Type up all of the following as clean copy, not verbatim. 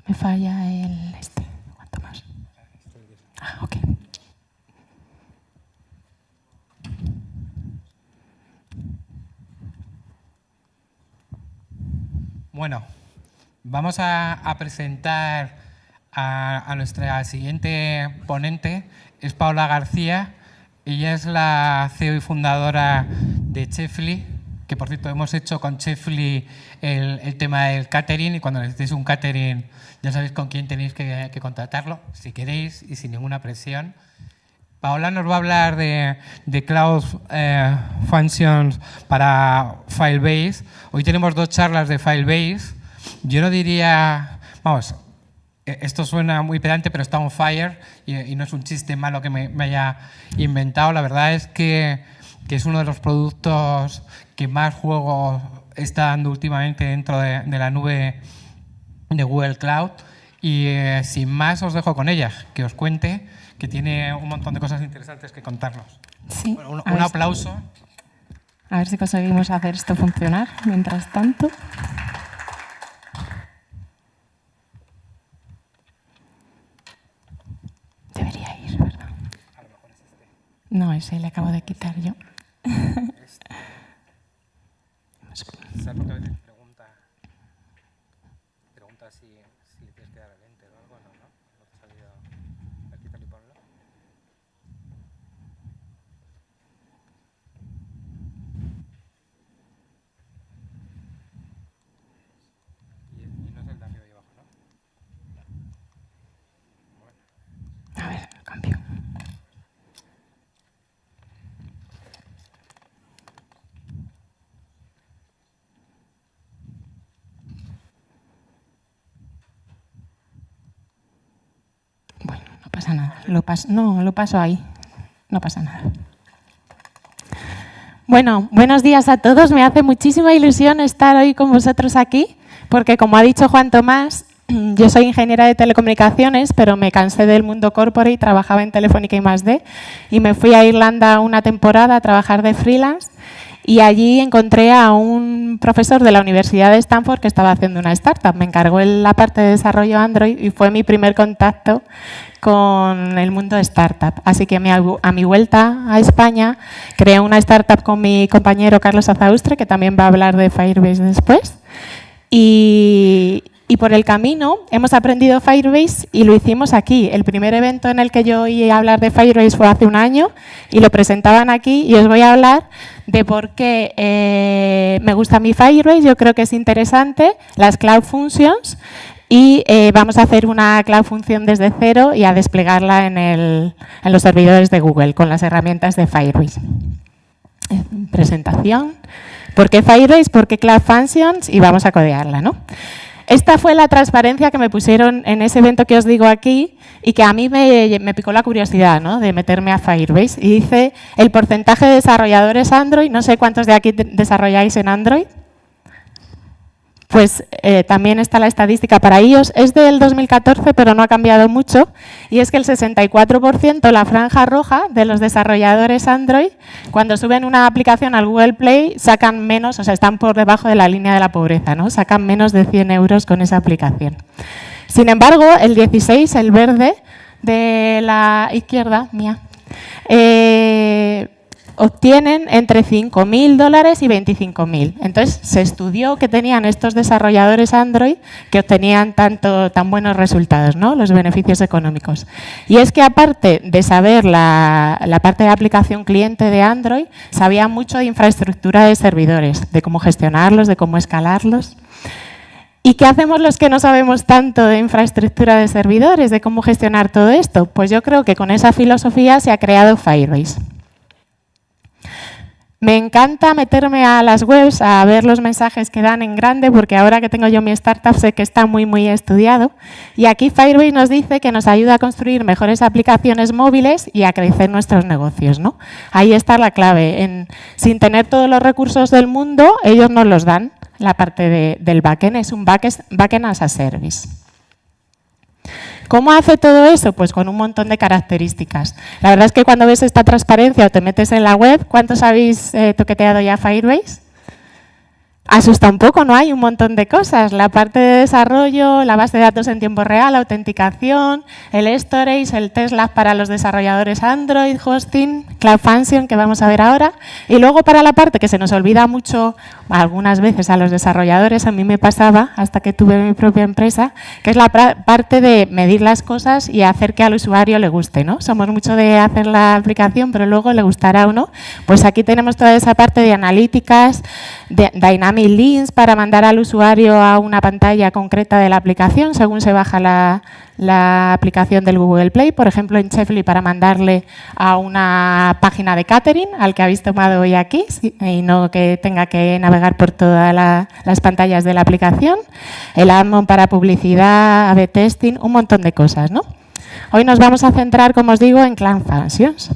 Me falla el este. ¿Cuánto más? Ah, ok. Bueno, vamos a presentar a nuestra siguiente ponente. Es Paula García. Ella es la CEO y fundadora de Chefly, que por cierto hemos hecho con Chefly el tema del catering, y cuando necesitéis un catering ya sabéis con quién tenéis que contratarlo, si queréis y sin ninguna presión. Paola nos va a hablar de Cloud Functions para Firebase. Hoy tenemos 2 charlas de Firebase. Yo no diría, vamos, esto suena muy pedante, pero está on fire y no es un chiste malo que me haya inventado. La verdad es que es uno de los productos que más juego está dando últimamente dentro de la nube de Google Cloud. Y sin más os dejo con ella, que os cuente, que tiene un montón de cosas interesantes que contarnos. Sí, Bueno, un aplauso. A ver si conseguimos hacer esto funcionar mientras tanto. Debería ir, ¿verdad? A lo mejor es este. No, ese le acabo de quitar yo. ¿Sabes por qué a veces pregunta si le tienes que dar al enter o algo? No, no te ha salido. Quítalo y ponlo. Y no es el de arriba y abajo, ¿no? Bueno. A ver, cambio. Bueno, no pasa nada. Lo paso ahí. No pasa nada. Bueno, buenos días a todos. Me hace muchísima ilusión estar hoy con vosotros aquí, porque como ha dicho Juan Tomás, yo soy ingeniera de telecomunicaciones, pero me cansé del mundo corporate, trabajaba en Telefónica y +D, y me fui a Irlanda una temporada a trabajar de freelance, y allí encontré a un profesor de la Universidad de Stanford que estaba haciendo una startup. Me encargó en la parte de desarrollo Android y fue mi primer contacto con el mundo de startup. Así que a mi vuelta a España creé una startup con mi compañero Carlos Azaustre, que también va a hablar de Firebase después. Y por el camino hemos aprendido Firebase y lo hicimos aquí. El primer evento en el que yo oí hablar de Firebase fue hace un año y lo presentaban aquí, y os voy a hablar de por qué me gusta mi Firebase. Yo creo que es interesante, las Cloud Functions, y vamos a hacer una Cloud Function desde cero y a desplegarla en los servidores de Google con las herramientas de Firebase. Presentación. ¿Por qué Firebase? ¿Por qué Cloud Functions? Y vamos a codearla, ¿no? Esta fue la transparencia que me pusieron en ese evento que os digo aquí y que a mí me picó la curiosidad, ¿no?, de meterme a Firebase. Y dice el porcentaje de desarrolladores Android. No sé cuántos de aquí desarrolláis en Android. Pues también está la estadística para iOS. Es del 2014, pero no ha cambiado mucho. Y es que el 64%, la franja roja de los desarrolladores Android, cuando suben una aplicación al Google Play, sacan menos, o sea, están por debajo de la línea de la pobreza, ¿no? Sacan menos de 100 euros con esa aplicación. Sin embargo, el 16, el verde de la izquierda, mía, obtienen entre $5.000 y $25.000. Entonces, se estudió que tenían estos desarrolladores Android que obtenían tan buenos resultados, ¿no?, los beneficios económicos. Y es que aparte de saber la parte de aplicación cliente de Android, sabían mucho de infraestructura de servidores, de cómo gestionarlos, de cómo escalarlos. ¿Y qué hacemos los que no sabemos tanto de infraestructura de servidores, de cómo gestionar todo esto? Pues yo creo que con esa filosofía se ha creado Firebase. Me encanta meterme a las webs a ver los mensajes que dan en grande, porque ahora que tengo yo mi startup sé que está muy, muy estudiado. Y aquí Firebase nos dice que nos ayuda a construir mejores aplicaciones móviles y a crecer nuestros negocios, ¿no? Ahí está la clave. Sin tener todos los recursos del mundo, ellos nos los dan. La parte del backend es un backend as a service. ¿Cómo hace todo eso? Pues con un montón de características. La verdad es que cuando ves esta transparencia o te metes en la web, ¿cuántos habéis toqueteado ya Firebase? Asusta un poco, ¿no? Hay un montón de cosas. La parte de desarrollo, la base de datos en tiempo real, la autenticación, el storage, el Tesla para los desarrolladores Android, hosting, Cloud Function, que vamos a ver ahora. Y luego para la parte que se nos olvida mucho, algunas veces a los desarrolladores, a mí me pasaba hasta que tuve mi propia empresa, que es la parte de medir las cosas y hacer que al usuario le guste, ¿no? Somos mucho de hacer la aplicación, pero luego le gustará o no. Pues aquí tenemos toda esa parte de analíticas, de Dynamic Links para mandar al usuario a una pantalla concreta de la aplicación según se baja la aplicación del Google Play, por ejemplo en Chefly para mandarle a una página de catering al que habéis tomado hoy aquí y no que tenga que navegar por todas las pantallas de la aplicación, el Admon para publicidad, A/B testing, un montón de cosas, ¿no? Hoy nos vamos a centrar, como os digo, en Cloud Functions.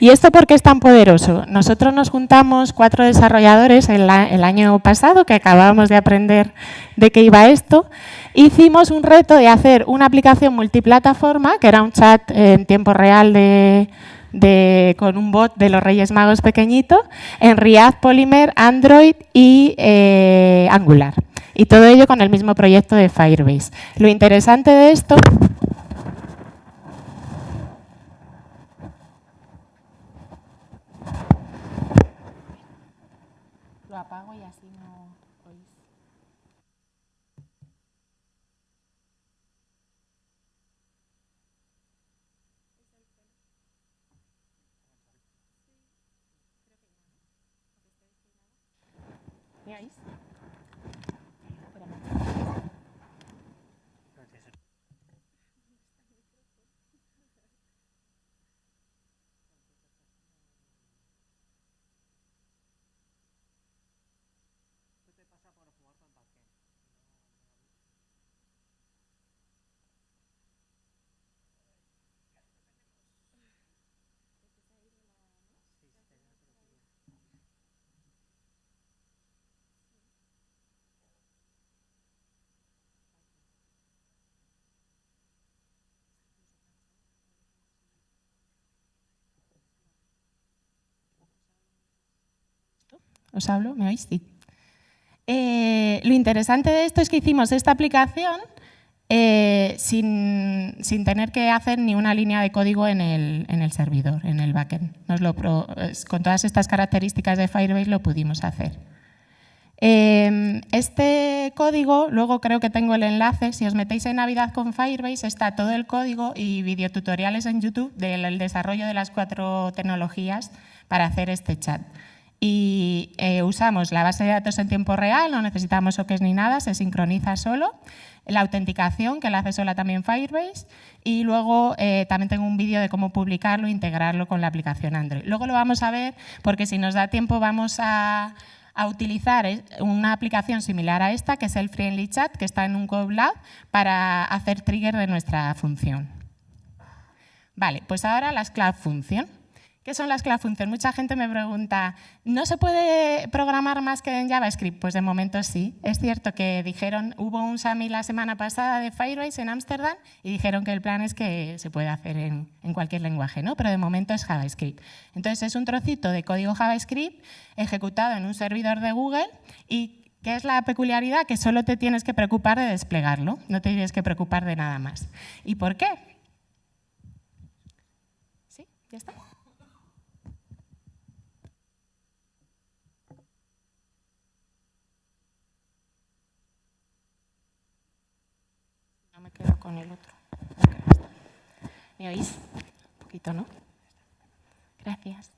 ¿Y esto por qué es tan poderoso? Nosotros nos juntamos 4 desarrolladores el año pasado, que acabábamos de aprender de qué iba esto. Hicimos un reto de hacer una aplicación multiplataforma, que era un chat en tiempo real con un bot de los Reyes Magos pequeñito, en React, Polymer, Android y Angular. Y todo ello con el mismo proyecto de Firebase. Lo interesante de esto... Lo apago y así no oís. ¿Me oís? ¿Os hablo? ¿Me oís? Sí. Lo interesante de esto es que hicimos esta aplicación sin tener que hacer ni una línea de código en el servidor, en el backend. Con todas estas características de Firebase lo pudimos hacer. Este código, luego creo que tengo el enlace, si os metéis en Navidad con Firebase está todo el código y videotutoriales en YouTube del desarrollo de las 4 tecnologías para hacer este chat. Y usamos la base de datos en tiempo real, no necesitamos sockets ni nada, se sincroniza solo. La autenticación, que la hace sola también Firebase. Y luego también tengo un vídeo de cómo publicarlo e integrarlo con la aplicación Android. Luego lo vamos a ver porque si nos da tiempo vamos a utilizar una aplicación similar a esta, que es el Friendly Chat, que está en un GovLab, para hacer trigger de nuestra función. Vale, pues ahora las Cloud Functions. ¿Qué son las Cloud Functions? Mucha gente me pregunta, ¿no se puede programar más que en JavaScript? Pues de momento sí. Es cierto que hubo un Summit la semana pasada de Firebase en Ámsterdam y dijeron que el plan es que se puede hacer en cualquier lenguaje, ¿no? Pero de momento es JavaScript. Entonces es un trocito de código JavaScript ejecutado en un servidor de Google y ¿qué es la peculiaridad? Que solo te tienes que preocupar de desplegarlo, no te tienes que preocupar de nada más. ¿Y por qué? ¿Sí? ¿Ya está? Me quedo con el otro. ¿Me oís? Un poquito, ¿no? Gracias.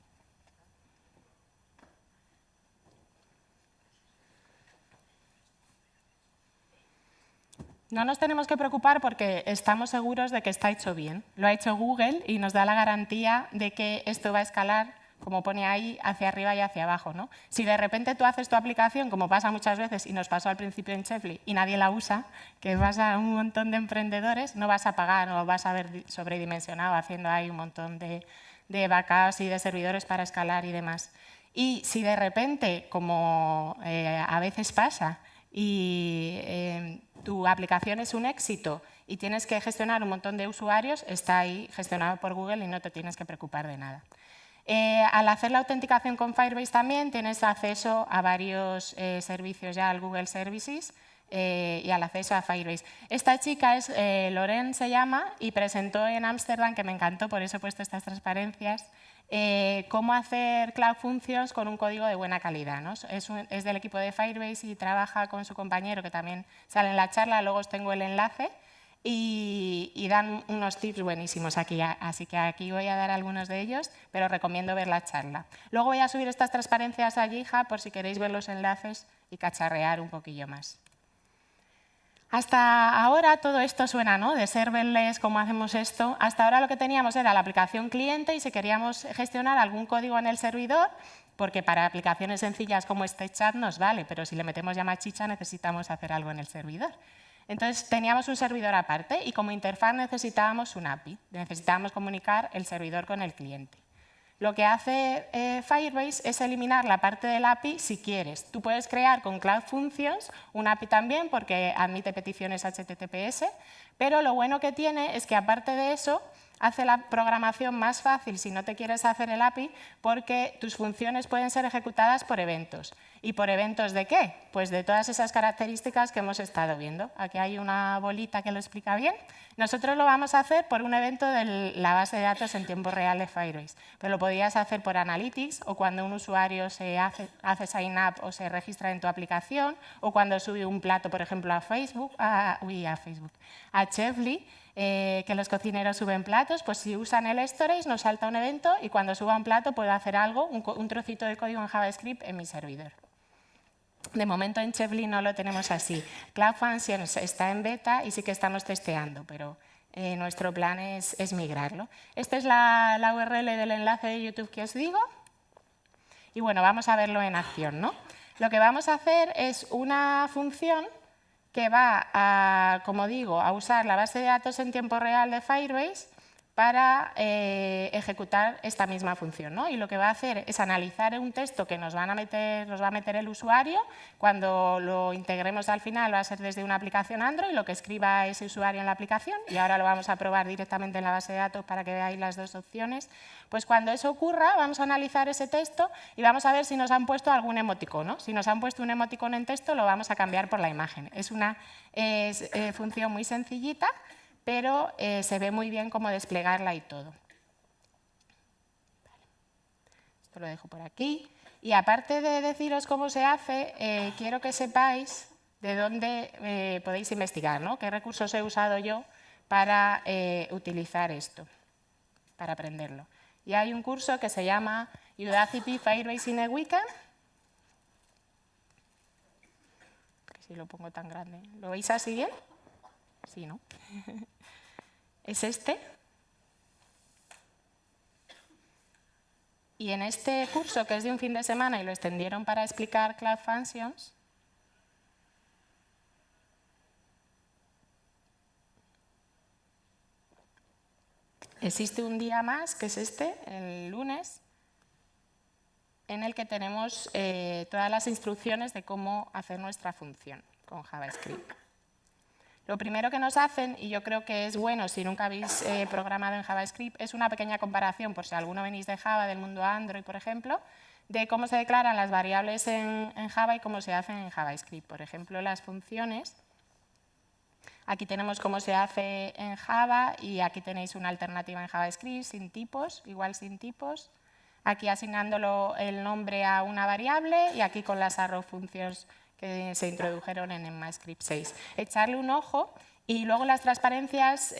No nos tenemos que preocupar porque estamos seguros de que está hecho bien. Lo ha hecho Google y nos da la garantía de que esto va a escalar, como pone ahí, hacia arriba y hacia abajo, ¿no? Si de repente tú haces tu aplicación, como pasa muchas veces y nos pasó al principio en Chefly, y nadie la usa, que vas a un montón de emprendedores, no vas a pagar o vas a ver sobredimensionado haciendo ahí un montón de backups y de servidores para escalar y demás. Y si de repente, como a veces pasa, y tu aplicación es un éxito y tienes que gestionar un montón de usuarios, está ahí gestionado por Google y no te tienes que preocupar de nada. Al hacer la autenticación con Firebase también tienes acceso a varios servicios ya, al Google Services, y al acceso a Firebase. Esta chica es Loren se llama y presentó en Ámsterdam, que me encantó, por eso he puesto estas transparencias, cómo hacer Cloud Functions con un código de buena calidad, ¿no? Es del equipo de Firebase y trabaja con su compañero, que también sale en la charla, luego os tengo el enlace, y dan unos tips buenísimos aquí, así que aquí voy a dar algunos de ellos, pero recomiendo ver la charla. Luego voy a subir estas transparencias a GitHub por si queréis ver los enlaces y cacharrear un poquillo más. Hasta ahora todo esto suena, ¿no? De serverless, cómo hacemos esto. Hasta ahora lo que teníamos era la aplicación cliente y si queríamos gestionar algún código en el servidor, porque para aplicaciones sencillas como este chat nos vale, pero si le metemos ya más chicha necesitamos hacer algo en el servidor. Entonces teníamos un servidor aparte y como interfaz necesitábamos un API, necesitábamos comunicar el servidor con el cliente. Lo que hace Firebase es eliminar la parte del API si quieres. Tú puedes crear con Cloud Functions un API también porque admite peticiones HTTPS, pero lo bueno que tiene es que aparte de eso hace la programación más fácil si no te quieres hacer el API porque tus funciones pueden ser ejecutadas por eventos. ¿Y por eventos de qué? Pues de todas esas características que hemos estado viendo. Aquí hay una bolita que lo explica bien. Nosotros lo vamos a hacer por un evento de la base de datos en tiempo real de Firebase, pero lo podrías hacer por Analytics o cuando un usuario se hace sign up o se registra en tu aplicación o cuando sube un plato, por ejemplo, a Chefly, que los cocineros suben platos, pues si usan el storage nos salta un evento y cuando suba un plato puedo hacer algo, un trocito de código en JavaScript en mi servidor. De momento en Chefly no lo tenemos así. Cloud Functions está en beta y sí que estamos testeando, pero nuestro plan es migrarlo. Esta es la URL del enlace de YouTube que os digo. Y bueno, vamos a verlo en acción, ¿no? Lo que vamos a hacer es una función que va a, como digo, a usar la base de datos en tiempo real de Firebase para ejecutar esta misma función, ¿no? Y lo que va a hacer es analizar un texto que nos va a meter el usuario. Cuando lo integremos al final va a ser desde una aplicación Android, lo que escriba ese usuario en la aplicación, y ahora lo vamos a probar directamente en la base de datos para que veáis las dos opciones. Pues cuando eso ocurra, vamos a analizar ese texto y vamos a ver si nos han puesto algún emoticono. Si nos han puesto un emoticono en texto, lo vamos a cambiar por la imagen. Es una función muy sencillita, pero se ve muy bien cómo desplegarla y todo. Vale. Esto lo dejo por aquí. Y aparte de deciros cómo se hace, quiero que sepáis de dónde podéis investigar, ¿no? Qué recursos he usado yo para utilizar esto, para aprenderlo. Y hay un curso que se llama Udacity Firebase in a Weekend. Que si lo pongo tan grande. ¿Lo veis así bien? Sí, ¿no? Es este. Y en este curso, que es de un fin de semana y lo extendieron para explicar Cloud Functions, existe un día más, que es este, el lunes, en el que tenemos todas las instrucciones de cómo hacer nuestra función con JavaScript. Lo primero que nos hacen, y yo creo que es bueno si nunca habéis programado en JavaScript, es una pequeña comparación, por si alguno venís de Java, del mundo Android, por ejemplo, de cómo se declaran las variables en Java y cómo se hacen en JavaScript. Por ejemplo, las funciones. Aquí tenemos cómo se hace en Java y aquí tenéis una alternativa en JavaScript sin tipos, igual sin tipos. Aquí asignándolo el nombre a una variable y aquí con las arrow functions que se introdujeron en ECMAScript 6. Echarle un ojo y luego las transparencias,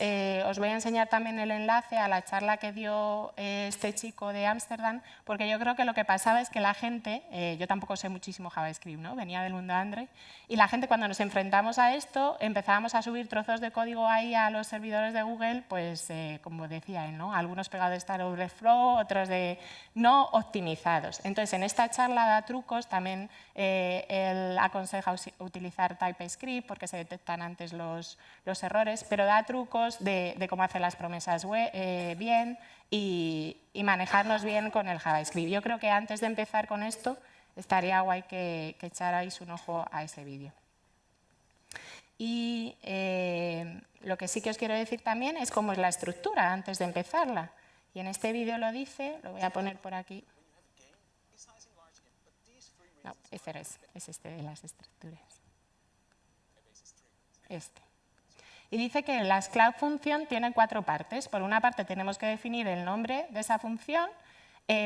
os voy a enseñar también el enlace a la charla que dio este chico de Ámsterdam, porque yo creo que lo que pasaba es que la gente, yo tampoco sé muchísimo JavaScript, ¿no? Venía del mundo Android, y la gente cuando nos enfrentamos a esto empezábamos a subir trozos de código ahí a los servidores de Google, pues como decía él, ¿no? Algunos pegados de Stack Overflow, otros de no optimizados. Entonces en esta charla da trucos, también él aconseja utilizar TypeScript porque se detectan antes los errores, pero da trucos de cómo hacer las promesas bien y manejarnos bien con el JavaScript. Yo creo que antes de empezar con esto, estaría guay que echarais un ojo a ese vídeo. Y lo que sí que os quiero decir también es cómo es la estructura antes de empezarla. Y en este vídeo lo dice, lo voy a poner por aquí. No, este no es este de las estructuras. Este. Y dice que las Cloud Function tienen 4 partes. Por una parte tenemos que definir el nombre de esa función.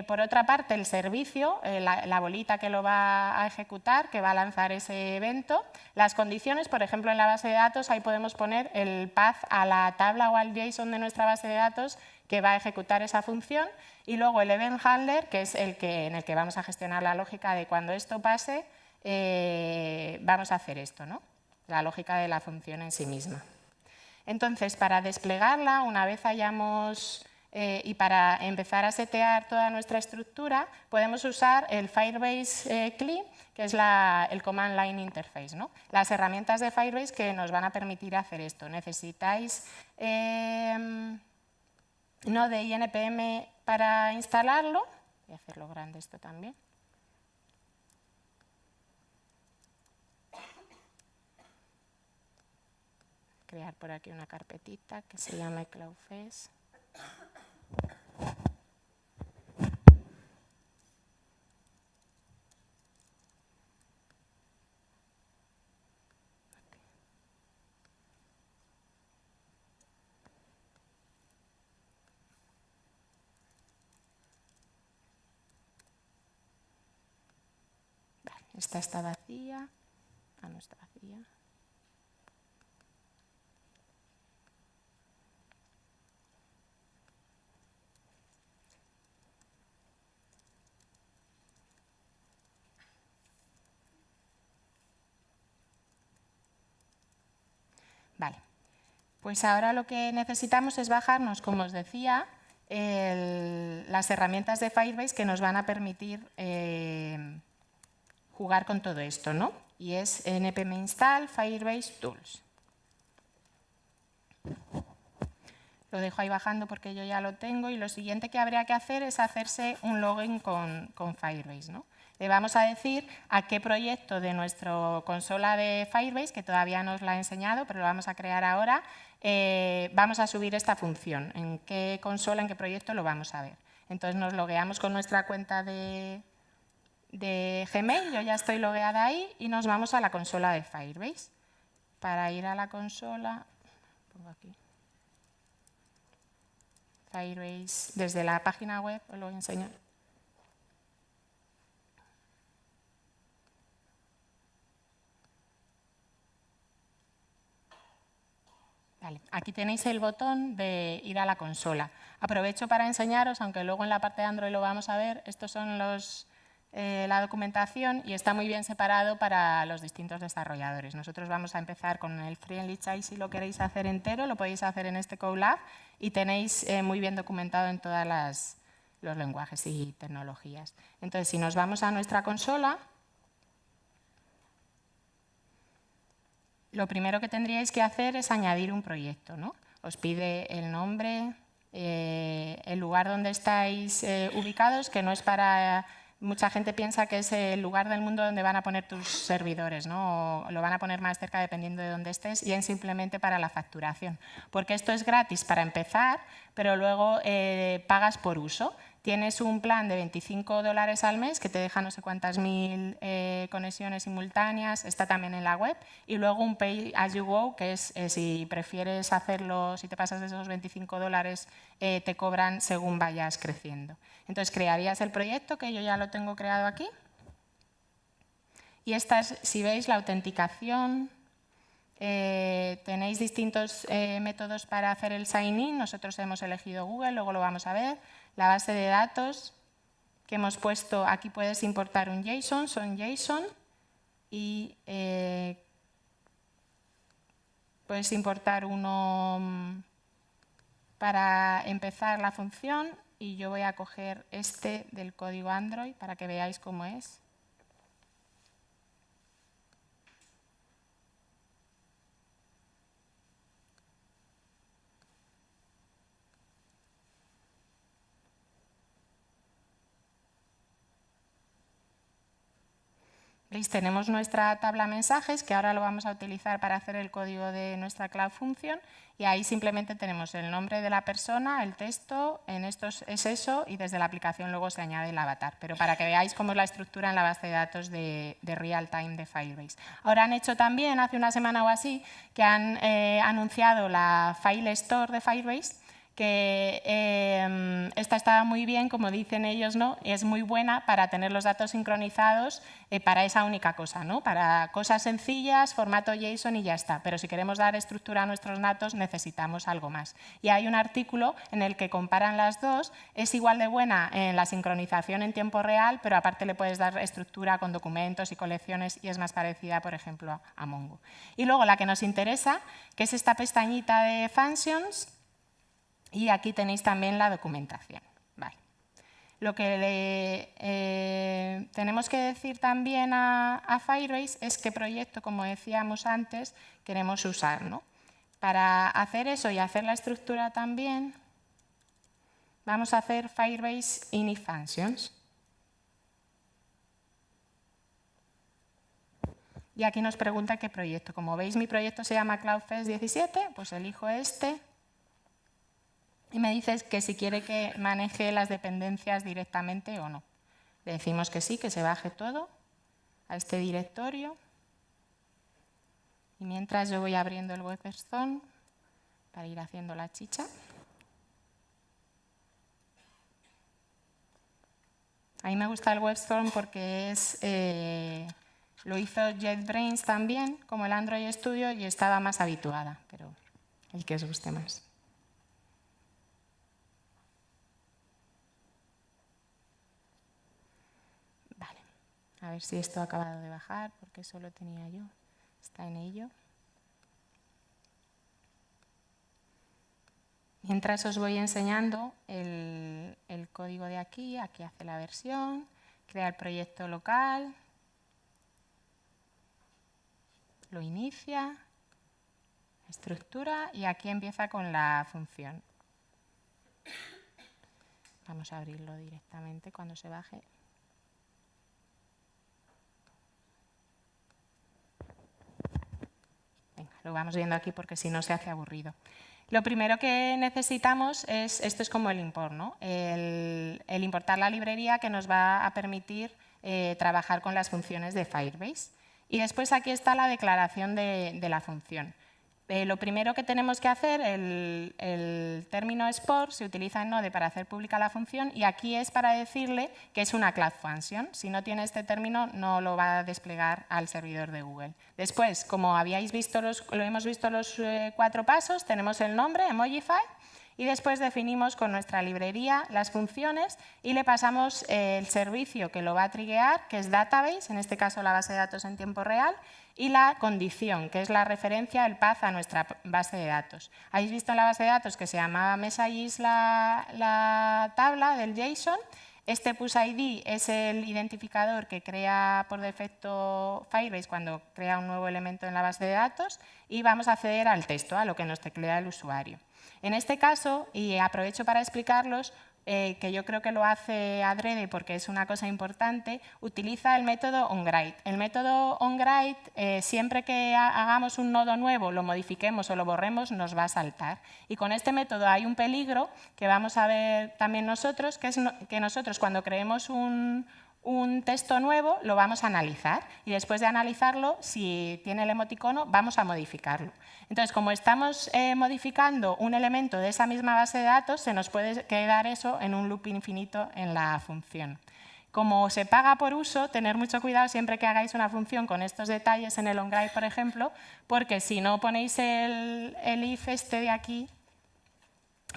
Por otra parte, el servicio, la bolita que lo va a ejecutar, que va a lanzar ese evento. Las condiciones, por ejemplo, en la base de datos, ahí podemos poner el path a la tabla o al JSON de nuestra base de datos que va a ejecutar esa función. Y luego el Event Handler, que es en el que vamos a gestionar la lógica de cuando esto pase, vamos a hacer esto, ¿no? La lógica de la función en sí misma. Entonces, para desplegarla, una vez hayamos y para empezar a setear toda nuestra estructura, podemos usar el Firebase CLI, que es el Command Line Interface, ¿no? Las herramientas de Firebase que nos van a permitir hacer esto. Necesitáis Node y NPM para instalarlo. Voy a hacerlo grande esto también. Crear por aquí una carpetita que se llame CloudFest. Vale, esta está vacía. Ah, no está vacía. Vale, pues ahora lo que necesitamos es bajarnos, como os decía, las herramientas de Firebase que nos van a permitir jugar con todo esto, ¿no? Y es npm install Firebase Tools. Lo dejo ahí bajando porque yo ya lo tengo y lo siguiente que habría que hacer es hacerse un login con Firebase, ¿no? Le vamos a decir a qué proyecto de nuestra consola de Firebase, que todavía no os la he enseñado, pero lo vamos a crear ahora, vamos a subir esta función. En qué consola, en qué proyecto lo vamos a ver. Entonces nos logueamos con nuestra cuenta de Gmail, yo ya estoy logueada ahí, y nos vamos a la consola de Firebase. Para ir a la consola, pongo aquí. Firebase, desde la página web os lo voy a enseñar. Vale, aquí tenéis el botón de ir a la consola. Aprovecho para enseñaros, aunque luego en la parte de Android lo vamos a ver, estos son la documentación y está muy bien separado para los distintos desarrolladores. Nosotros vamos a empezar con el Friendly Child. Si lo queréis hacer entero, lo podéis hacer en este Colab y tenéis muy bien documentado en todos los lenguajes y tecnologías. Entonces, si nos vamos a nuestra consola, lo primero que tendríais que hacer es añadir un proyecto, ¿no? Os pide el nombre, el lugar donde estáis ubicados, que no es para... Mucha gente piensa que es el lugar del mundo donde van a poner tus servidores, ¿no? O lo van a poner más cerca dependiendo de dónde estés, y es simplemente para la facturación. Porque esto es gratis para empezar, pero luego pagas por uso. Tienes un plan de $25 al mes que te deja no sé cuántas mil conexiones simultáneas, está también en la web, y luego un Pay as you go, que es si prefieres hacerlo, si te pasas de esos $25, te cobran según vayas creciendo. Entonces crearías el proyecto, que yo ya lo tengo creado aquí, y esta es, si veis, la autenticación. Tenéis distintos métodos para hacer el sign-in. Nosotros hemos elegido Google, luego lo vamos a ver. La base de datos que hemos puesto, aquí puedes importar un JSON, son JSON, y puedes importar uno para empezar la función, y yo voy a coger este del código Android para que veáis cómo es. ¿Veis? Tenemos nuestra tabla mensajes, que ahora lo vamos a utilizar para hacer el código de nuestra Cloud Function, y ahí simplemente tenemos el nombre de la persona, el texto, en esto es eso, y desde la aplicación luego se añade el avatar. Pero para que veáis cómo es la estructura en la base de datos de real time de Firebase. Ahora han hecho también, hace una semana o así, que han anunciado la File Store de Firebase, que esta está muy bien, como dicen ellos, ¿no? Es muy buena para tener los datos sincronizados para esa única cosa, ¿no? Para cosas sencillas, formato JSON y ya está. Pero si queremos dar estructura a nuestros datos, necesitamos algo más. Y hay un artículo en el que comparan las dos. Es igual de buena en la sincronización en tiempo real, pero aparte le puedes dar estructura con documentos y colecciones y es más parecida, por ejemplo, a Mongo. Y luego la que nos interesa, que es esta pestañita de Functions. Y aquí tenéis también la documentación. Vale. Lo que tenemos que decir también a Firebase es qué proyecto, como decíamos antes, queremos usar, ¿no? Para hacer eso y hacer la estructura también, vamos a hacer Firebase init functions. Y aquí nos pregunta qué proyecto. Como veis, mi proyecto se llama CloudFest 17, pues elijo este. Y me dices que si quiere que maneje las dependencias directamente o no. Le decimos que sí, que se baje todo a este directorio. Y mientras yo voy abriendo el WebStorm para ir haciendo la chicha. A mí me gusta el WebStorm porque lo hizo JetBrains también, como el Android Studio, y estaba más habituada, pero el que os guste más. A ver si esto ha acabado de bajar, porque eso lo tenía yo. Está en ello. Mientras os voy enseñando el código de aquí. Aquí hace la versión, crea el proyecto local, lo inicia, estructura y aquí empieza con la función. Vamos a abrirlo directamente cuando se baje. Lo vamos viendo aquí porque si no se hace aburrido. Lo primero que necesitamos esto es como el import, ¿no? El importar la librería que nos va a permitir trabajar con las funciones de Firebase. Y después aquí está la declaración de la función. Lo primero que tenemos que hacer, el término export se utiliza en Node para hacer pública la función y aquí es para decirle que es una Cloud Function. Si no tiene este término, no lo va a desplegar al servidor de Google. Después, como habíais visto lo hemos visto los 4 pasos, tenemos el nombre, Emojify, y después definimos con nuestra librería las funciones y le pasamos el servicio que lo va a triggear, que es Database, en este caso la base de datos en tiempo real, y la condición, que es la referencia, el path a nuestra base de datos. Habéis visto en la base de datos que se llamaba messages la tabla del JSON. Este pushID es el identificador que crea por defecto Firebase cuando crea un nuevo elemento en la base de datos y vamos a acceder al texto, a lo que nos teclea el usuario. En este caso, y aprovecho para explicarlos, que yo creo que lo hace adrede porque es una cosa importante, utiliza el método onWrite. El método onWrite, siempre que hagamos un nodo nuevo, lo modifiquemos o lo borremos, nos va a saltar. Y con este método hay un peligro que vamos a ver también nosotros, que es que nosotros cuando creemos un texto nuevo lo vamos a analizar y después de analizarlo, si tiene el emoticono, vamos a modificarlo. Entonces, como estamos modificando un elemento de esa misma base de datos, se nos puede quedar eso en un loop infinito en la función. Como se paga por uso, tener mucho cuidado siempre que hagáis una función con estos detalles en el onWrite, por ejemplo, porque si no ponéis el if este de aquí,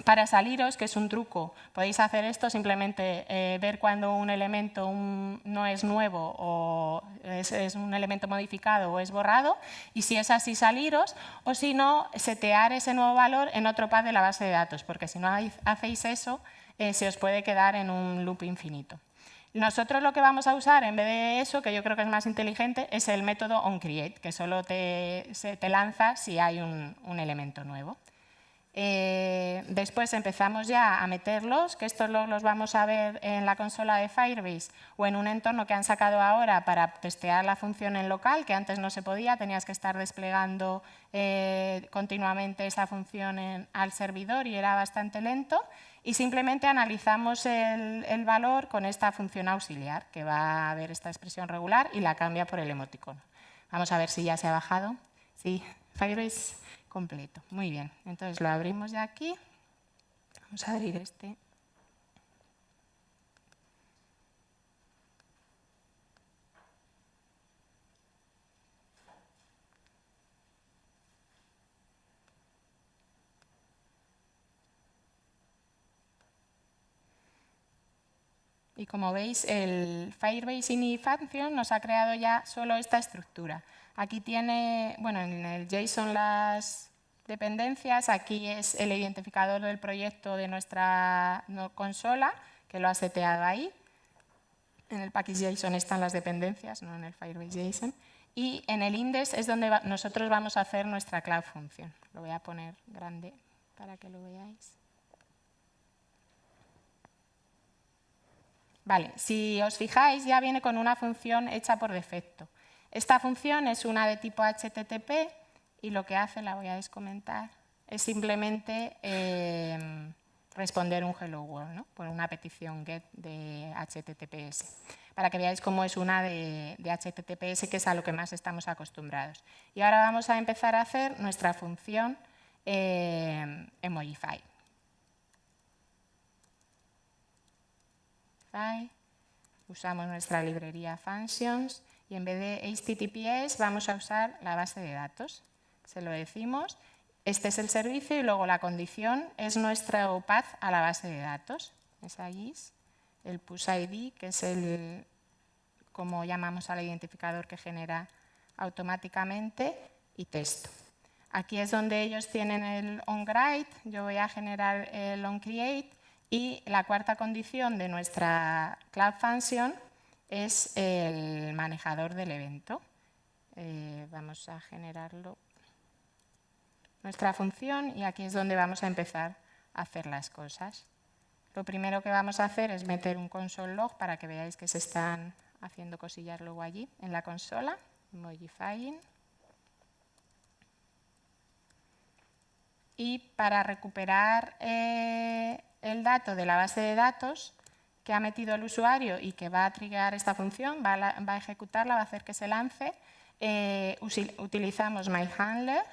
para saliros, que es un truco, podéis hacer esto, simplemente ver cuando un elemento no es nuevo o es un elemento modificado o es borrado, y si es así saliros, o si no, setear ese nuevo valor en otro path de la base de datos, porque si no hacéis eso, se os puede quedar en un loop infinito. Nosotros lo que vamos a usar en vez de eso, que yo creo que es más inteligente, es el método onCreate, que solo te lanza si hay un elemento nuevo. Después empezamos ya a meterlos, que estos los vamos a ver en la consola de Firebase o en un entorno que han sacado ahora para testear la función en local, que antes no se podía, tenías que estar desplegando continuamente esa función al servidor y era bastante lento. Y simplemente analizamos el valor con esta función auxiliar, que va a ver esta expresión regular y la cambia por el emoticono. Vamos a ver si ya se ha bajado. Sí, Firebase completo. Muy bien. Entonces lo abrimos ya aquí. Vamos a abrir este. Y como veis, el Firebase init function nos ha creado ya solo esta estructura. Aquí tiene, bueno, en el JSON las dependencias, aquí es el identificador del proyecto de nuestra consola, que lo ha seteado ahí. En el package JSON están las dependencias, no en el Firebase JSON. Y en el index es donde nosotros vamos a hacer nuestra Cloud Function. Lo voy a poner grande para que lo veáis. Vale, si os fijáis, ya viene con una función hecha por defecto. Esta función es una de tipo HTTP y lo que hace, la voy a descomentar, es simplemente responder un hello world, ¿no? Por una petición get de HTTPS, para que veáis cómo es una de HTTPS, que es a lo que más estamos acostumbrados. Y ahora vamos a empezar a hacer nuestra función Emojify. Usamos nuestra librería Functions y en vez de HTTPS vamos a usar la base de datos. Se lo decimos, este es el servicio y luego la condición es nuestro path a la base de datos. Es allí, el push ID, que es el, como llamamos al identificador que genera automáticamente, y texto. Aquí es donde ellos tienen el onWrite, yo voy a generar el onCreate. Y la cuarta condición de nuestra Cloud Function es el manejador del evento. Vamos a generarlo. Nuestra función, y aquí es donde vamos a empezar a hacer las cosas. Lo primero que vamos a hacer es meter un console log para que veáis que se están haciendo cosillas luego allí en la consola. Emojifying. Y para recuperar el dato de la base de datos que ha metido el usuario y que va a triggear esta función, va a ejecutarla, va a hacer que se lance, utilizamos myHandler,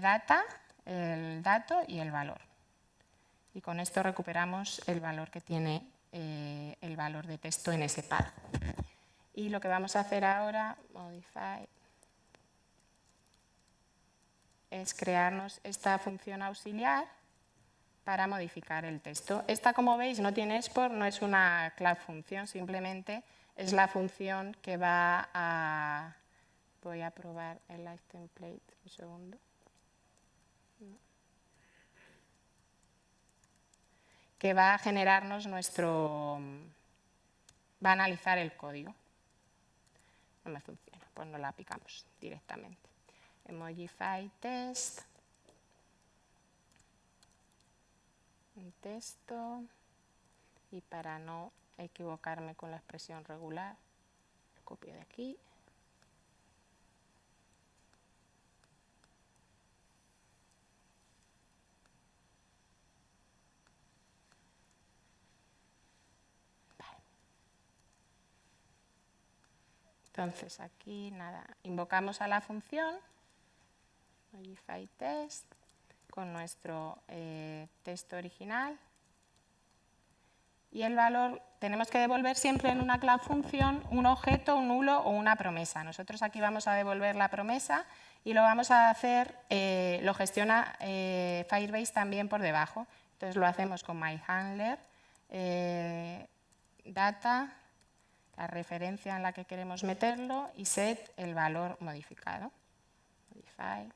data, el dato y el valor. Y con esto recuperamos el valor que tiene el valor de texto en ese path. Y lo que vamos a hacer ahora, modify, es crearnos esta función auxiliar para modificar el texto. Esta, como veis, no tiene export, no es una Cloud Function, simplemente es la función que va a... Voy a probar el Live Template, un segundo. Que va a generarnos nuestro... va a analizar el código. No me funciona, pues no la aplicamos directamente. Emojify test, un texto, y para no equivocarme con la expresión regular, copio de aquí. Vale. Entonces aquí nada, invocamos a la función Emojify test con nuestro texto original. Y el valor, tenemos que devolver siempre en una Cloud Function un objeto, un nulo o una promesa. Nosotros aquí vamos a devolver la promesa y lo vamos a hacer, lo gestiona Firebase también por debajo. Entonces lo hacemos con myHandler, data, la referencia en la que queremos meterlo y set el valor modificado. Modify,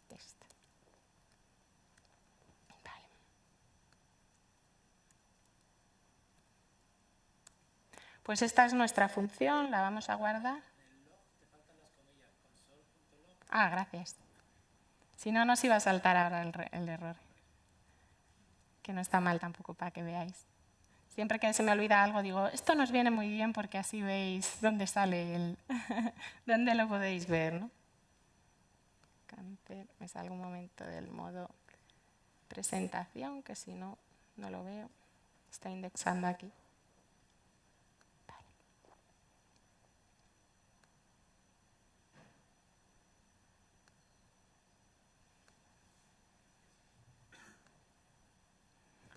text. Pues esta es nuestra función, la vamos a guardar. Ah, gracias. Si no, nos iba a saltar ahora el error. Que no está mal tampoco para que veáis. Siempre que se me olvida algo digo, esto nos viene muy bien porque así veis dónde sale dónde lo podéis ver, ¿no? Camper, me salgo un momento del modo presentación, que si no, no lo veo. Está indexando aquí.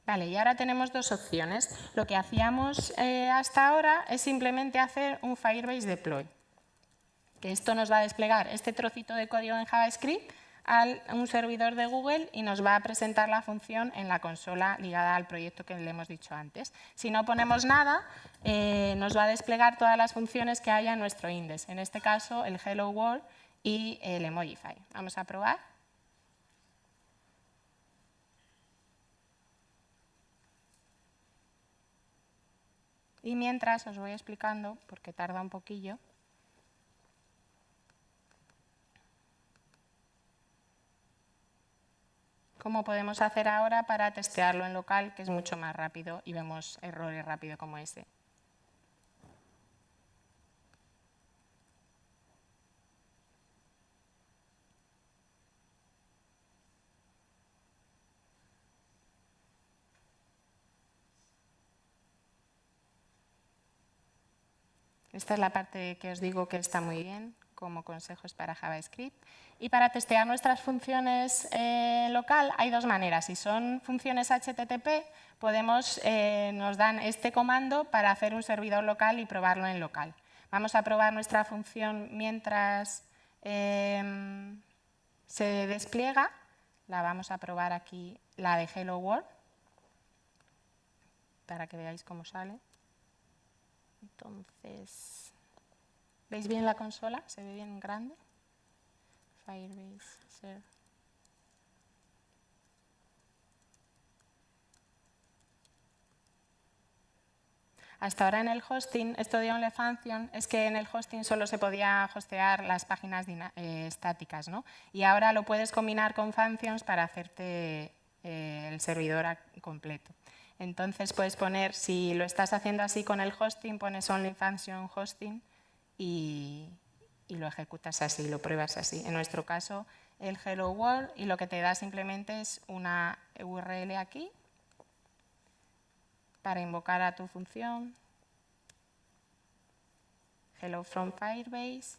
Vale, y ahora tenemos dos opciones. Lo que hacíamos hasta ahora es simplemente hacer un Firebase deploy, que esto nos va a desplegar este trocito de código en JavaScript a un servidor de Google y nos va a presentar la función en la consola ligada al proyecto que le hemos dicho antes. Si no ponemos nada, nos va a desplegar todas las funciones que haya en nuestro index, en este caso el Hello World y el Emojify. Vamos a probar. Y mientras os voy explicando, porque tarda un poquillo, cómo podemos hacer ahora para testearlo en local, que es mucho más rápido y vemos errores rápido como ese. Esta es la parte que os digo que está muy bien, como consejos para JavaScript. Y para testear nuestras funciones local hay dos maneras. Si son funciones HTTP, nos dan este comando para hacer un servidor local y probarlo en local. Vamos a probar nuestra función mientras se despliega. La vamos a probar aquí, la de Hello World, para que veáis cómo sale. Entonces, ¿veis bien la consola? ¿Se ve bien grande? Firebase, share. Hasta ahora en el hosting, esto de OnlyFunction, es que en el hosting solo se podía hostear las páginas estáticas, ¿no? Y ahora lo puedes combinar con functions para hacerte el servidor completo. Entonces puedes poner, si lo estás haciendo así con el hosting, pones OnlyFunction hosting y lo ejecutas así, lo pruebas así. En nuestro caso, el Hello World, y lo que te da simplemente es una URL aquí para invocar a tu función, Hello from Firebase,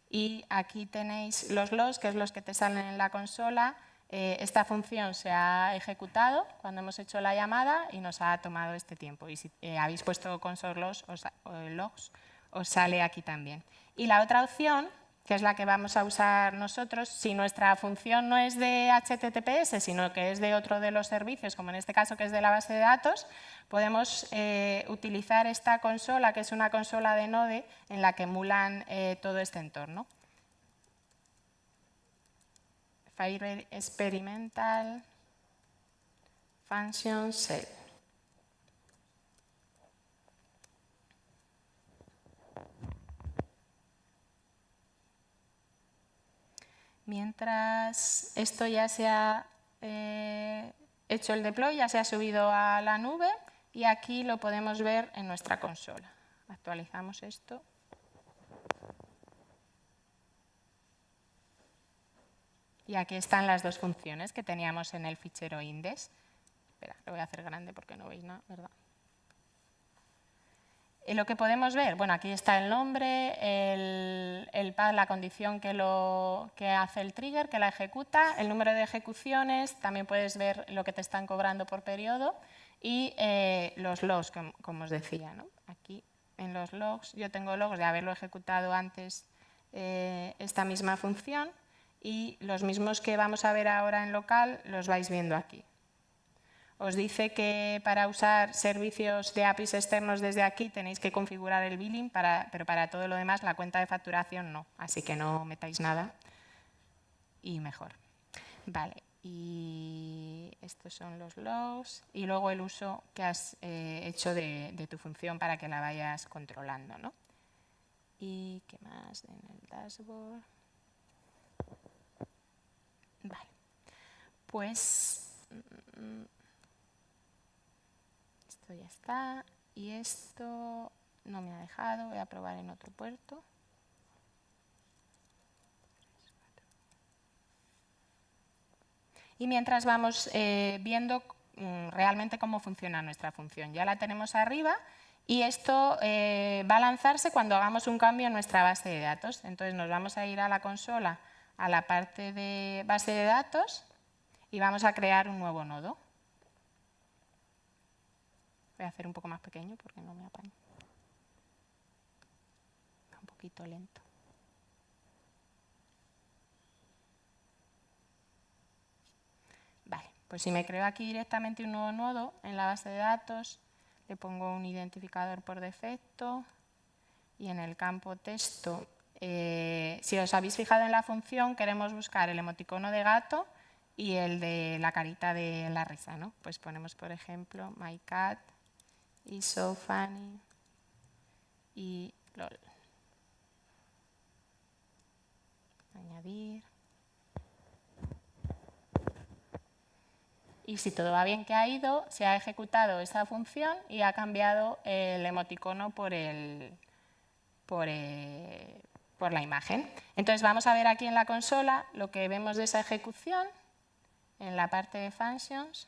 y aquí tenéis los logs, que es los que te salen en la consola. Esta función se ha ejecutado cuando hemos hecho la llamada y nos ha tomado este tiempo. Y si habéis puesto console logs, os sale aquí también. Y la otra opción, que es la que vamos a usar nosotros, si nuestra función no es de HTTPS, sino que es de otro de los servicios, como en este caso que es de la base de datos, podemos utilizar esta consola, que es una consola de Node, en la que emulan todo este entorno. Firebase Experimental Function Shell. Mientras esto ya se ha hecho el deploy, ya se ha subido a la nube y aquí lo podemos ver en nuestra consola. Actualizamos esto. Y aquí están las dos funciones que teníamos en el fichero index. Espera, lo voy a hacer grande porque no veis nada, ¿verdad? Lo que podemos ver, bueno, aquí está el nombre, el path, la condición que hace el trigger, que la ejecuta, el número de ejecuciones, también puedes ver lo que te están cobrando por periodo y los logs, como os decía, ¿no? Aquí en los logs, yo tengo logs de haberlo ejecutado antes esta misma función y los mismos que vamos a ver ahora en local los vais viendo aquí. Os dice que para usar servicios de APIs externos desde aquí tenéis que configurar el billing, pero para todo lo demás la cuenta de facturación no, así que no metáis nada y mejor. Vale, y estos son los logs y luego el uso que has hecho de tu función para que la vayas controlando, ¿no? ¿Y qué más en el dashboard? Pues esto ya está y esto no me ha dejado, voy a probar en otro puerto. Y mientras vamos viendo realmente cómo funciona nuestra función. Ya la tenemos arriba y esto va a lanzarse cuando hagamos un cambio en nuestra base de datos. Entonces nos vamos a ir a la consola, a la parte de base de datos y vamos a crear un nuevo nodo. Voy a hacer un poco más pequeño porque no me apaño. Un poquito lento. Vale, pues si me creo aquí directamente un nuevo nodo en la base de datos, le pongo un identificador por defecto y en el campo texto, si os habéis fijado en la función, queremos buscar el emoticono de gato y el de la carita de la risa, ¿no? Pues ponemos, por ejemplo, my cat is so funny y lol. Añadir. Y si todo va bien que ha ido, se ha ejecutado esa función y ha cambiado el emoticono por la imagen. Entonces vamos a ver aquí en la consola lo que vemos de esa ejecución en la parte de functions.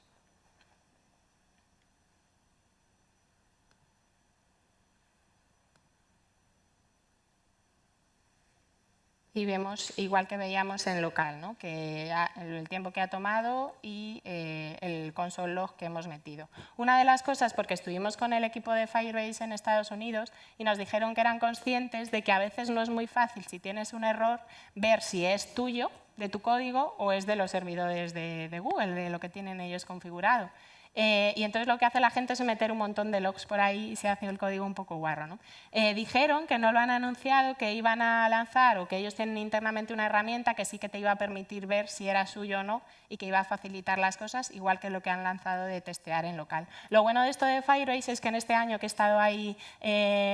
Y vemos, igual que veíamos en local, ¿no? Que el tiempo que ha tomado y el console log que hemos metido. Una de las cosas, porque estuvimos con el equipo de Firebase en Estados Unidos y nos dijeron que eran conscientes de que a veces no es muy fácil, si tienes un error, ver si es tuyo, de tu código, o es de los servidores de Google, de lo que tienen ellos configurado. Y entonces lo que hace la gente es meter un montón de logs por ahí y se hace el código un poco guarro, ¿no? Dijeron que no lo han anunciado, que iban a lanzar o que ellos tienen internamente una herramienta que sí que te iba a permitir ver si era suyo o no y que iba a facilitar las cosas, igual que lo que han lanzado de testear en local. Lo bueno de esto de Firebase es que en este año que he estado ahí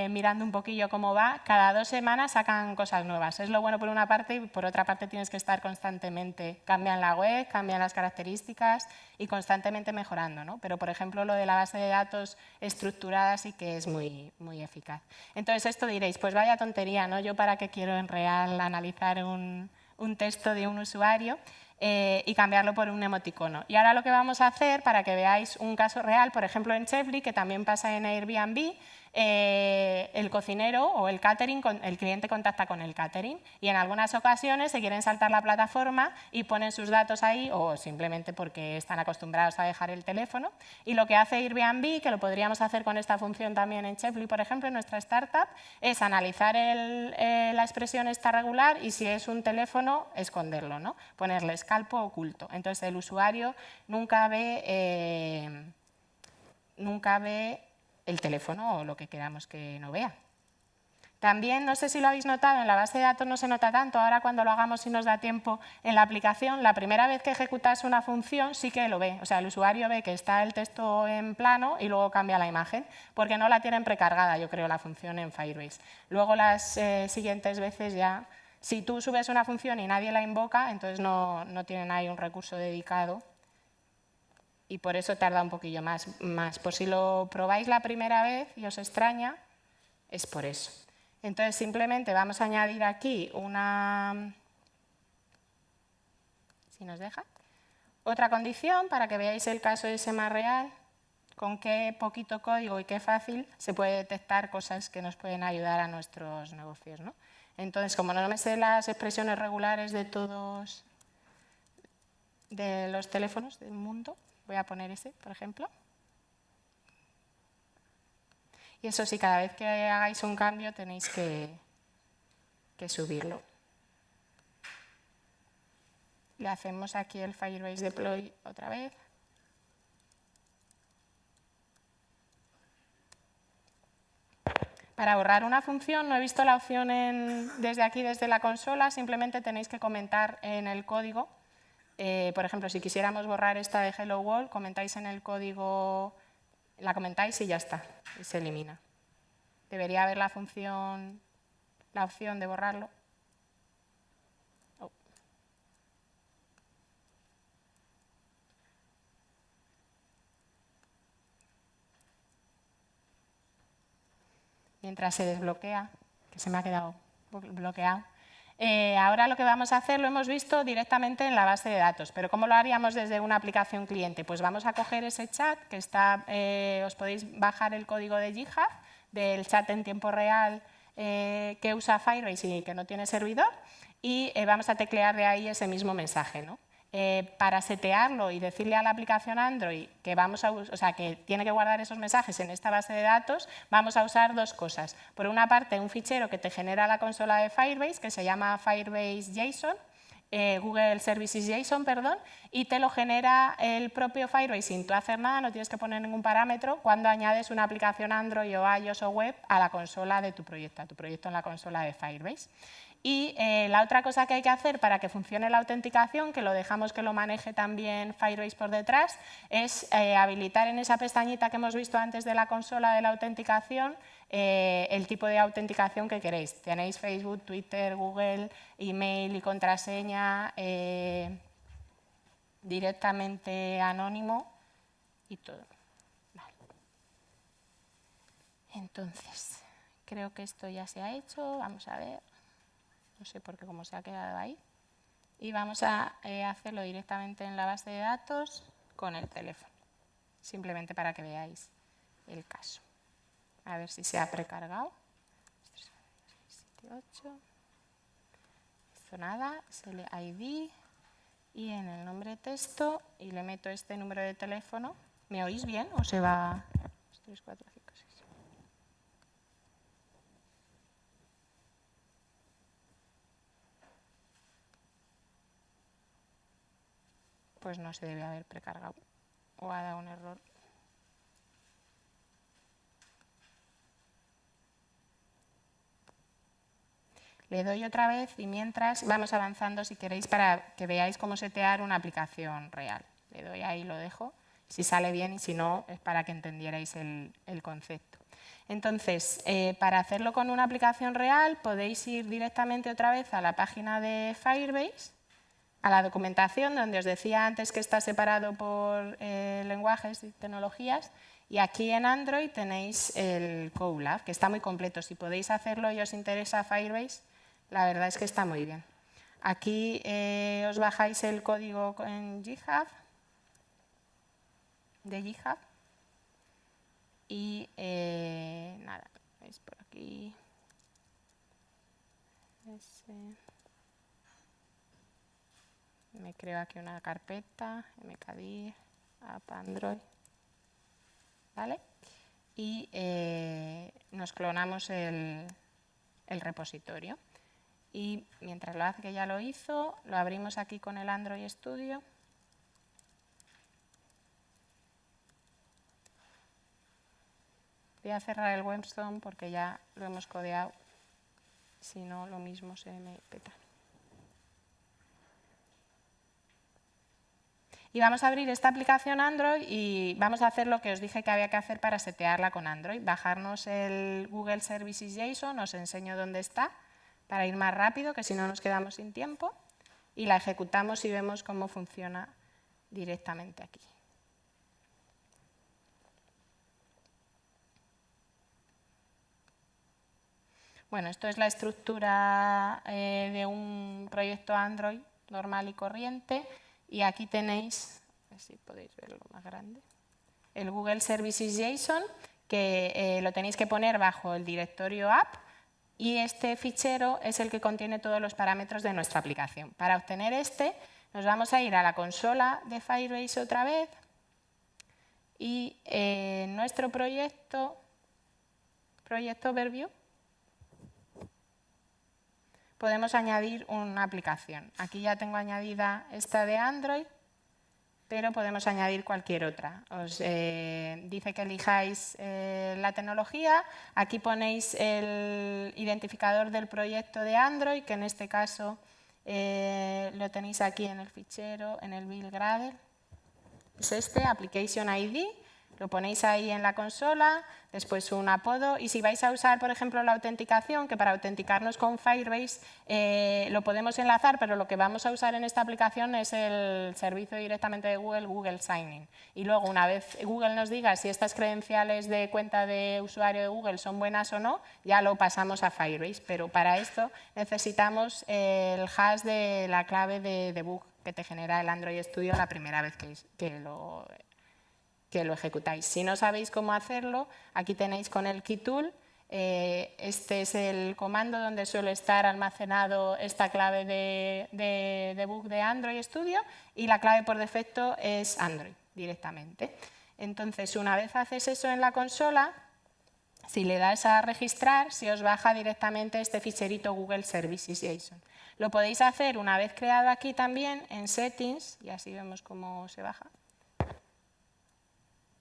mirando un poquillo cómo va, cada 2 semanas sacan cosas nuevas. Es lo bueno por una parte y por otra parte tienes que estar constantemente. Cambian la web, cambian las características y constantemente mejorando, ¿no? Pero, por ejemplo, lo de la base de datos estructurada sí que es muy, muy eficaz. Entonces, esto diréis, pues vaya tontería, ¿no? Yo para qué quiero en real analizar un texto de un usuario y cambiarlo por un emoticono. Y ahora lo que vamos a hacer, para que veáis un caso real, por ejemplo, en Chefly, que también pasa en Airbnb, el cocinero o el catering, el cliente contacta con el catering y en algunas ocasiones se quieren saltar la plataforma y ponen sus datos ahí o simplemente porque están acostumbrados a dejar el teléfono. Y lo que hace Airbnb, que lo podríamos hacer con esta función también en Chefly, por ejemplo, en nuestra startup, es analizar la expresión esta regular y si es un teléfono, esconderlo, ¿no? Ponerle escalpo oculto. Entonces el usuario nunca ve el teléfono o lo que queramos que no vea. También, no sé si lo habéis notado, en la base de datos no se nota tanto, ahora cuando lo hagamos si nos da tiempo en la aplicación, la primera vez que ejecutas una función sí que lo ve, o sea, el usuario ve que está el texto en plano y luego cambia la imagen, porque no la tienen precargada, yo creo, la función en Firebase. Luego las siguientes veces ya, si tú subes una función y nadie la invoca, entonces no tienen ahí un recurso dedicado y por eso tarda un poquillo más. Por si lo probáis la primera vez y os extraña, es por eso. Entonces, simplemente vamos a añadir aquí si nos deja, otra condición para que veáis el caso ese más real, con qué poquito código y qué fácil se puede detectar cosas que nos pueden ayudar a nuestros negocios, ¿no? Entonces, como no me sé las expresiones regulares de todos de los teléfonos del mundo, voy a poner ese, por ejemplo. Y eso sí, cada vez que hagáis un cambio tenéis que subirlo. Le hacemos aquí el Firebase Deploy otra vez. Para borrar una función, no he visto la opción desde aquí, desde la consola, simplemente tenéis que comentar en el código. Por ejemplo, si quisiéramos borrar esta de Hello World, comentáis en el código, la comentáis y ya está, y se elimina. Debería haber la opción de borrarlo. Oh. mientras se desbloquea, que se me ha quedado bloqueado. Ahora lo que vamos a hacer lo hemos visto directamente en la base de datos, pero ¿cómo lo haríamos desde una aplicación cliente? Pues vamos a coger ese chat que está, os podéis bajar el código de GitHub, del chat en tiempo real que usa Firebase y que no tiene servidor, y vamos a teclear de ahí ese mismo mensaje, ¿no? Para setearlo y decirle a la aplicación Android que, que tiene que guardar esos mensajes en esta base de datos, vamos a usar dos cosas. Por una parte, un fichero que te genera la consola de Firebase, que se llama Firebase JSON, Google Services JSON, perdón, y te lo genera el propio Firebase sin tú hacer nada, no tienes que poner ningún parámetro cuando añades una aplicación Android o iOS o web a la consola de tu proyecto en la consola de Firebase. Y la otra cosa que hay que hacer para que funcione la autenticación, que lo dejamos que lo maneje también Firebase por detrás, es habilitar en esa pestañita que hemos visto antes de la consola de la autenticación el tipo de autenticación que queréis. Tenéis Facebook, Twitter, Google, email y contraseña directamente anónimo y todo. Vale. Entonces, creo que esto ya se ha hecho. Vamos a ver. No sé por qué cómo se ha quedado ahí. Y vamos a hacerlo directamente en la base de datos con el teléfono, simplemente para que veáis el caso. A ver si se ha precargado. 8. Esto nada, es el ID y en el nombre de texto y le meto este número de teléfono. ¿Me oís bien o se va? 3, 4, 5, 6. Pues no se debe haber precargado o ha dado un error. Le doy otra vez y mientras vamos avanzando si queréis para que veáis cómo setear una aplicación real. Le doy ahí y lo dejo. Si sale bien y si no, es para que entendierais el concepto. Entonces, para hacerlo con una aplicación real podéis ir directamente otra vez a la página de Firebase, a la documentación, donde os decía antes que está separado por lenguajes y tecnologías, y aquí en Android tenéis el CoLab, que está muy completo. Si podéis hacerlo y os interesa Firebase, la verdad es que está muy bien. Aquí os bajáis el código en GitHub, de GitHub, y nada, veis por aquí. Me creo aquí una carpeta, mkdir, app Android, ¿vale? Y nos clonamos el repositorio. Y mientras lo hace, que ya lo hizo, lo abrimos aquí con el Android Studio. Voy a cerrar el Webstone porque ya lo hemos codeado. Si no, lo mismo se me peta. Y vamos a abrir esta aplicación Android y vamos a hacer lo que os dije que había que hacer para setearla con Android. Bajarnos el Google Services JSON, os enseño dónde está, para ir más rápido, que si no nos quedamos sin tiempo. Y la ejecutamos y vemos cómo funciona directamente aquí. Bueno, esto es la estructura de un proyecto Android normal y corriente. Y aquí tenéis, a ver si podéis verlo más grande, el Google Services JSON, que lo tenéis que poner bajo el directorio app, y este fichero es el que contiene todos los parámetros de nuestra aplicación. Para obtener este, nos vamos a ir a la consola de Firebase otra vez, y nuestro proyecto Overview, podemos añadir una aplicación. Aquí ya tengo añadida esta de Android, pero podemos añadir cualquier otra. Os dice que elijáis la tecnología. Aquí ponéis el identificador del proyecto de Android, que en este caso lo tenéis aquí en el fichero, en el build Gradle. Es este, Application ID. Lo ponéis ahí en la consola, después un apodo, y si vais a usar, por ejemplo, la autenticación, que para autenticarnos con Firebase lo podemos enlazar, pero lo que vamos a usar en esta aplicación es el servicio directamente de Google, Google Sign-in. Y luego, una vez Google nos diga si estas credenciales de cuenta de usuario de Google son buenas o no, ya lo pasamos a Firebase. Pero para esto necesitamos el hash de la clave de debug que te genera el Android Studio la primera vez que lo ejecutáis. Si no sabéis cómo hacerlo, aquí tenéis con el KeyTool, este es el comando donde suele estar almacenado esta clave de debug de Android Studio y la clave por defecto es Android directamente. Entonces, una vez haces eso en la consola, si le das a registrar, se os baja directamente este ficherito Google Services JSON. Lo podéis hacer una vez creado aquí también en Settings, y así vemos cómo se baja.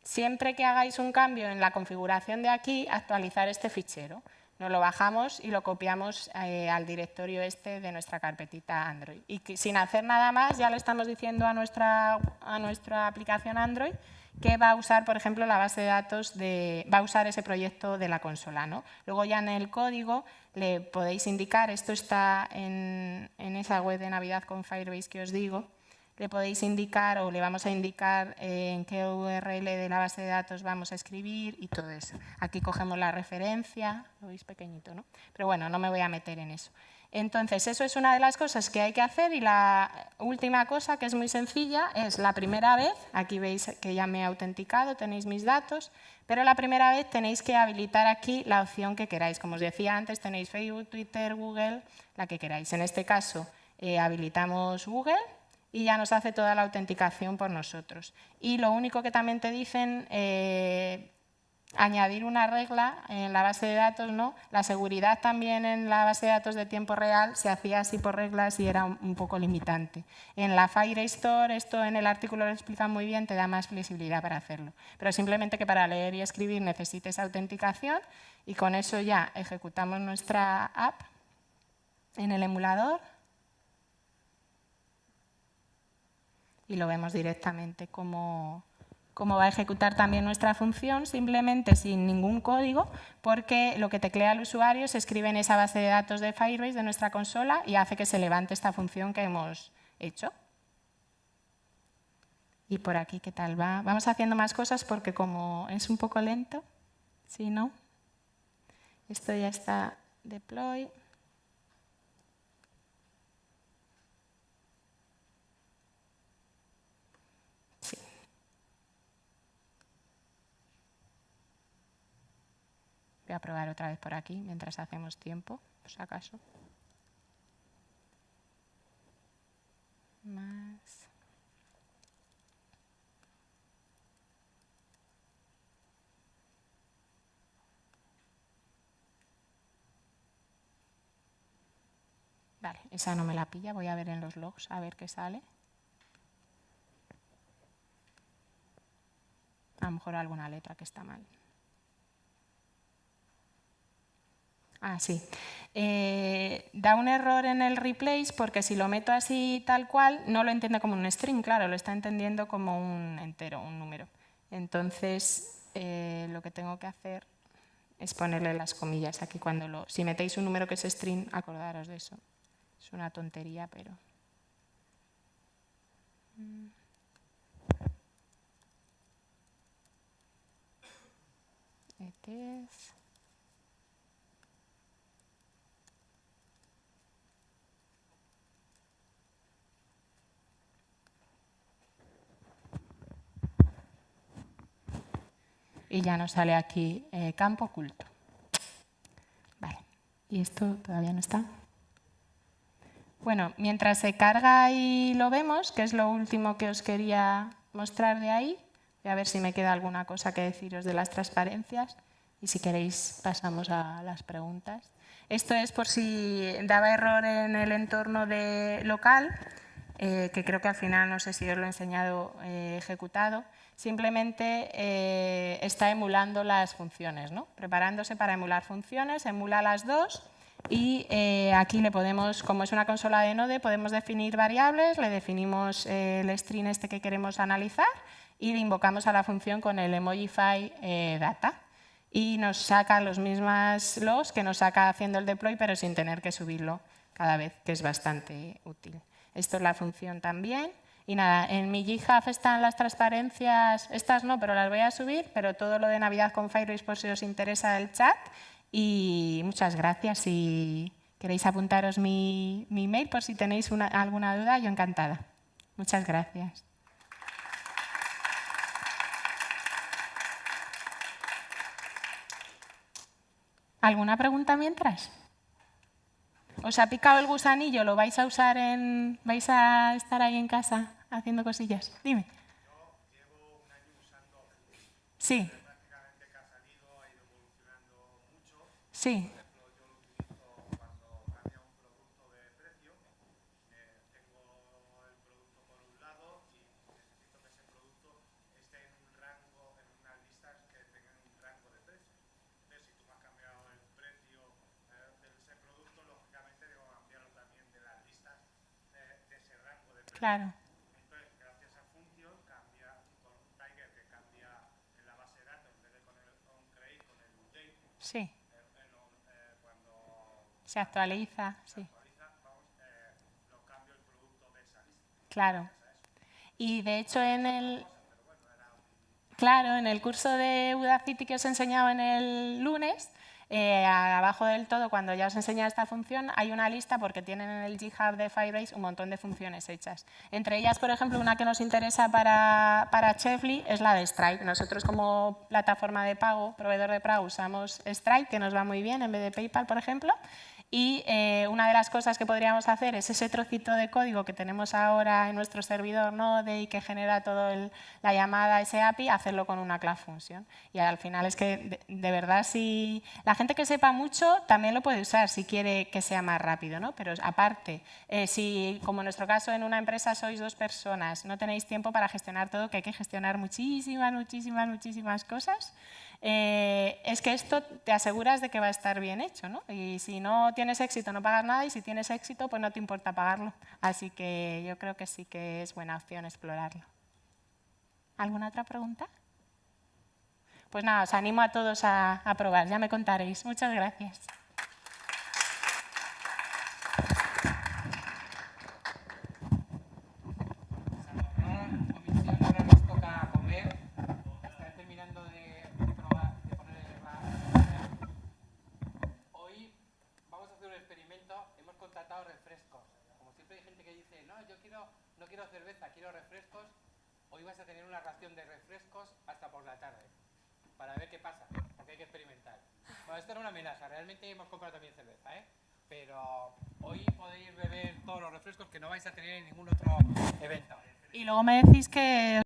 Siempre que hagáis un cambio en la configuración de aquí, actualizar este fichero. Nos lo bajamos y lo copiamos al directorio este de nuestra carpetita Android. Y que, sin hacer nada más, ya le estamos diciendo a nuestra aplicación Android que va a usar, por ejemplo, la base de datos va a usar ese proyecto de la consola, ¿no? Luego ya en el código le podéis indicar, esto está en esa web de Navidad con Firebase que os digo, le podéis indicar o le vamos a indicar en qué URL de la base de datos vamos a escribir y todo eso. Aquí cogemos la referencia, lo veis pequeñito, ¿no? Pero bueno, no me voy a meter en eso. Entonces, eso es una de las cosas que hay que hacer y la última cosa, que es muy sencilla, es la primera vez, aquí veis que ya me he autenticado, tenéis mis datos, pero la primera vez tenéis que habilitar aquí la opción que queráis. Como os decía antes, tenéis Facebook, Twitter, Google, la que queráis. En este caso, habilitamos Google y ya nos hace toda la autenticación por nosotros. Y lo único que también te dicen, añadir una regla en la base de datos, ¿no? La seguridad también en la base de datos de tiempo real se hacía así por reglas y era un poco limitante. En la Firestore, esto en el artículo lo explica muy bien, te da más flexibilidad para hacerlo. Pero simplemente que para leer y escribir necesites autenticación y con eso ya ejecutamos nuestra app en el emulador. Y lo vemos directamente cómo va a ejecutar también nuestra función, simplemente sin ningún código, porque lo que teclea el usuario se escribe en esa base de datos de Firebase de nuestra consola y hace que se levante esta función que hemos hecho. Y por aquí, ¿qué tal va? Vamos haciendo más cosas porque como es un poco lento, si no, esto ya está deploy. Voy a probar otra vez por aquí, mientras hacemos tiempo, por si acaso. Más. Vale, esa no me la pilla, voy a ver en los logs, a ver qué sale. A lo mejor alguna letra que está mal. Ah, sí. Da un error en el replace porque si lo meto así tal cual, no lo entiende como un string, claro, lo está entendiendo como un entero, un número. Entonces, lo que tengo que hacer es ponerle las comillas aquí cuando si metéis un número que es string, acordaros de eso. Es una tontería, pero... Y ya nos sale aquí campo oculto. Vale, ¿y esto todavía no está? Bueno, mientras se carga y lo vemos, que es lo último que os quería mostrar de ahí, voy a ver si me queda alguna cosa que deciros de las transparencias y si queréis pasamos a las preguntas. Esto es por si daba error en el entorno de local, que creo que al final, no sé si os lo he enseñado ejecutado, simplemente está emulando las funciones, ¿no? Preparándose para emular funciones, emula las dos y aquí le podemos, como es una consola de Node, podemos definir variables, le definimos el string este que queremos analizar y invocamos a la función con el Emojify data. Y nos saca los mismos logs que nos saca haciendo el deploy, pero sin tener que subirlo cada vez, que es bastante útil. Esto es la función también. Y nada, en mi GitHub están las transparencias, estas no, pero las voy a subir, pero todo lo de Navidad con Firebase por si os interesa el chat. Y muchas gracias. Si queréis apuntaros mi email por si tenéis alguna duda, yo encantada. Muchas gracias. ¿Alguna pregunta mientras? ¿Os ha picado el gusanillo? ¿Lo vais a usar vais a estar ahí en casa haciendo cosillas? Dime. Yo llevo un año usando Objective. Sí. Prácticamente que ha salido, ha ido evolucionando mucho. Sí. Por ejemplo, yo lo utilizo cuando cambia un producto de precio. Tengo el producto por un lado y necesito que ese producto esté en un rango, en unas listas que tengan un rango de precio. Entonces, si tú me has cambiado el precio de ese producto, lógicamente debo cambiarlo también de las listas de ese rango de precio. Claro. Entonces, gracias a función, cambia con un Tiger que cambia en la base de datos, en vez de con el onCreate, con el update. Sí. Cuando se actualiza, sí. lo cambio el producto de esa lista. Claro. Y de hecho Claro, en el curso de Udacity que os he enseñado en el lunes, abajo del todo, cuando ya os he enseñado esta función, hay una lista porque tienen en el GitHub de Firebase un montón de funciones hechas. Entre ellas, por ejemplo, una que nos interesa para Chefly es la de Stripe. Nosotros como plataforma de pago, proveedor de pago, usamos Stripe, que nos va muy bien en vez de PayPal, por ejemplo. Y una de las cosas que podríamos hacer es ese trocito de código que tenemos ahora en nuestro servidor Node y que genera toda la llamada a ese API, hacerlo con una Cloud Function. Y al final es que, de verdad, si la gente que sepa mucho también lo puede usar si quiere que sea más rápido, ¿no? Pero aparte, si como en nuestro caso en una empresa sois 2 personas, no tenéis tiempo para gestionar todo, que hay que gestionar muchísimas cosas, es que esto te aseguras de que va a estar bien hecho, ¿no? Y si no tienes éxito no pagas nada y si tienes éxito pues no te importa pagarlo. Así que yo creo que sí que es buena opción explorarlo. ¿Alguna otra pregunta? Pues nada, os animo a todos a probar, ya me contaréis. Muchas gracias. Ahora nos toca comer. Están terminando de probar, de poner la... Hoy vamos a hacer un experimento. Hemos contratado refrescos. Como siempre hay gente que dice, no, yo no quiero cerveza, quiero refrescos. Hoy vas a tener una ración de refrescos hasta por la tarde. Para ver qué pasa, porque hay que experimentar. Bueno, esto era una amenaza. Realmente hemos comprado también cerveza, ¿eh? Pero hoy podéis beber todos los refrescos que no vais a tener en ningún otro evento. Y luego me decís que